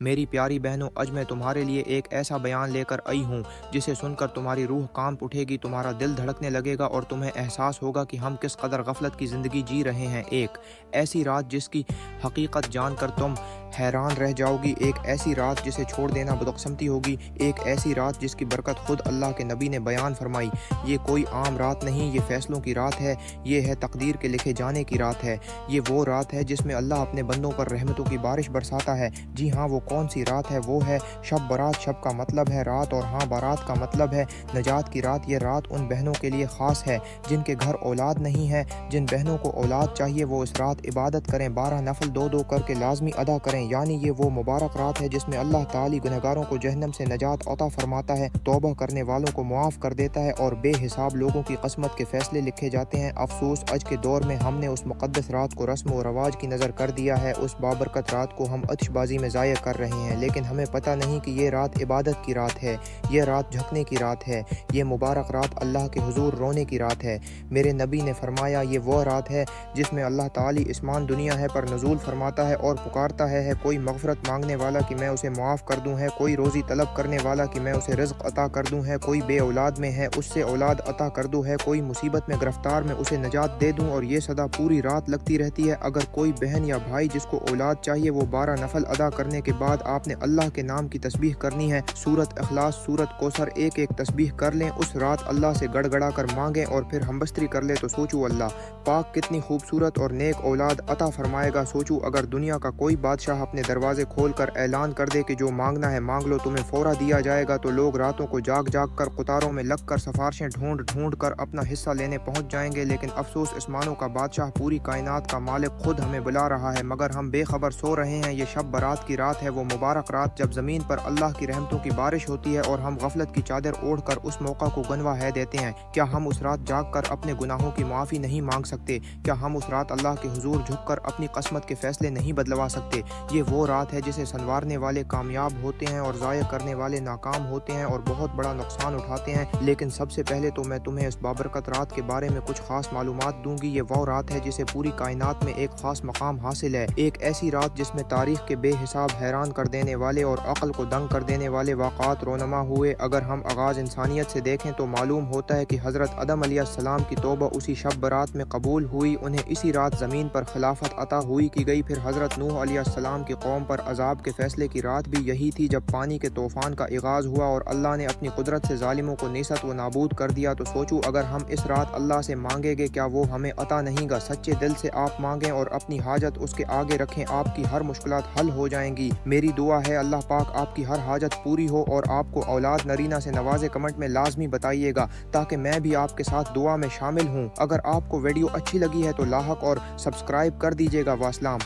میری پیاری بہنوں، آج میں تمہارے لیے ایک ایسا بیان لے کر آئی ہوں جسے سن کر تمہاری روح کانپ اٹھے گی، تمہارا دل دھڑکنے لگے گا اور تمہیں احساس ہوگا کہ ہم کس قدر غفلت کی زندگی جی رہے ہیں۔ ایک ایسی رات جس کی حقیقت جان کر تم حیران رہ جاؤ گی، ایک ایسی رات جسے چھوڑ دینا بدقسمتی ہوگی، ایک ایسی رات جس کی برکت خود اللہ کے نبی نے بیان فرمائی۔ یہ کوئی عام رات نہیں، یہ فیصلوں کی رات ہے، یہ ہے تقدیر کے لکھے جانے کی رات ہے۔ یہ وہ رات ہے جس میں اللہ اپنے بندوں پر رحمتوں کی بارش برساتا ہے۔ جی ہاں، وہ کون سی رات ہے؟ وہ ہے شب برات۔ شب کا مطلب ہے رات اور ہاں بارات کا مطلب ہے نجات کی رات۔ یہ رات ان بہنوں کے لیے خاص ہے جن کے گھر اولاد نہیں ہے۔ جن بہنوں کو اولاد چاہیے وہ اس رات عبادت کریں، 12 نفل 2 کر کے لازمی ادا کریں، یعنی یہ وہ مبارک رات ہے جس میں اللہ تعالی گنہگاروں کو جہنم سے نجات عطا فرماتا ہے، توبہ کرنے والوں کو معاف کر دیتا ہے اور بے حساب لوگوں کی قسمت کے فیصلے لکھے جاتے ہیں۔ افسوس آج کے دور میں ہم نے اس مقدس رات کو رسم و رواج کی نظر کر دیا ہے، اس بابرکت رات کو ہم آتش بازی میں ضائع کر رہے ہیں، لیکن ہمیں پتہ نہیں کہ یہ رات عبادت کی رات ہے، یہ رات جھکنے کی رات ہے، یہ مبارک رات اللہ کے حضور رونے کی رات ہے۔ میرے نبی نے فرمایا یہ وہ رات ہے جس میں اللہ تعالی اسمان دنیا ہے پر نزول فرماتا ہے اور پکارتا ہے کوئی مغفرت مانگنے والا کہ میں اسے معاف کر دوں، ہے کوئی روزی طلب کرنے والا کہ میں اسے رزق عطا کر دوں، ہے کوئی بے اولاد میں ہے اس سے اولاد عطا کر دوں، ہے کوئی مصیبت میں گرفتار میں اسے نجات دے دوں، اور یہ صدا پوری رات لگتی رہتی ہے۔ اگر کوئی بہن یا بھائی جس کو اولاد چاہیے وہ 12 نفل ادا کرنے کے بعد آپ نے اللہ کے نام کی تسبیح کرنی ہے، سورت اخلاص، سورت کوثر ایک تسبیح کر لیں، اس رات اللہ سے گڑ گڑا کر مانگیں اور پھر ہم بستری کر لیں تو سوچو اللہ پاک کتنی خوبصورت اور نیک اولاد عطا فرمائے گا۔ سوچو اگر دنیا کا کوئی بادشاہ اپنے دروازے کھول کر اعلان کر دے کہ جو مانگنا ہے مانگ لو، تمہیں فورا دیا جائے گا، تو لوگ راتوں کو جاگ جاگ کر قطاروں میں لگ کر سفارشیں ڈھونڈ ڈھونڈ کر اپنا حصہ لینے پہنچ جائیں گے۔ لیکن افسوس اسمانوں کا بادشاہ پوری کائنات کا مالک خود ہمیں بلا رہا ہے مگر ہم بے خبر سو رہے ہیں۔ یہ شب برات کی رات ہے، وہ مبارک رات جب زمین پر اللہ کی رحمتوں کی بارش ہوتی ہے اور ہم غفلت کی چادر اوڑھ کر اس موقع کو گنوا ہے دیتے ہیں۔ کیا ہم اس رات جاگ کر اپنے گناہوں کی معافی نہیں مانگ سکتے؟ کیا ہم اس رات اللہ کے حضور جھک کر اپنی قسمت کے فیصلے نہیں بدلوا سکتے؟ یہ وہ رات ہے جسے سنوارنے والے کامیاب ہوتے ہیں اور ضائع کرنے والے ناکام ہوتے ہیں اور بہت بڑا نقصان اٹھاتے ہیں۔ لیکن سب سے پہلے تو میں تمہیں اس بابرکت رات کے بارے میں کچھ خاص معلومات دوں گی۔ یہ وہ رات ہے جسے پوری کائنات میں ایک خاص مقام حاصل ہے، ایک ایسی رات جس میں تاریخ کے بے حساب حیران کر دینے والے اور عقل کو دنگ کر دینے والے واقعات رونما ہوئے۔ اگر ہم آغاز انسانیت سے دیکھیں تو معلوم ہوتا ہے کہ حضرت آدم علیہ السلام کی توبہ اسی شب برات میں قبول ہوئی، انہیں اسی رات زمین پر خلافت عطا ہوئی کی گئی۔ پھر حضرت نوح علیہ السلام کی قوم پر عذاب کے فیصلے کی رات بھی یہی تھی جب پانی کے طوفان کا آغاز ہوا اور اللہ نے اپنی قدرت سے ظالموں کو نیست و نابود کر دیا۔ تو سوچو اگر ہم اس رات اللہ سے مانگیں گے کیا وہ ہمیں عطا نہیں گا؟ سچے دل سے آپ مانگیں اور اپنی حاجت اس کے آگے رکھیں، آپ کی ہر مشکلات حل ہو جائیں گی۔ میری دعا ہے اللہ پاک آپ کی ہر حاجت پوری ہو اور آپ کو اولاد نرینہ سے نوازے۔ کمنٹ میں لازمی بتائیے گا تاکہ میں بھی آپ کے ساتھ دعا میں شامل ہوں۔ اگر آپ کو ویڈیو اچھی لگی ہے تو لاحق اور سبسکرائب کر دیجیے گا۔ والسلام۔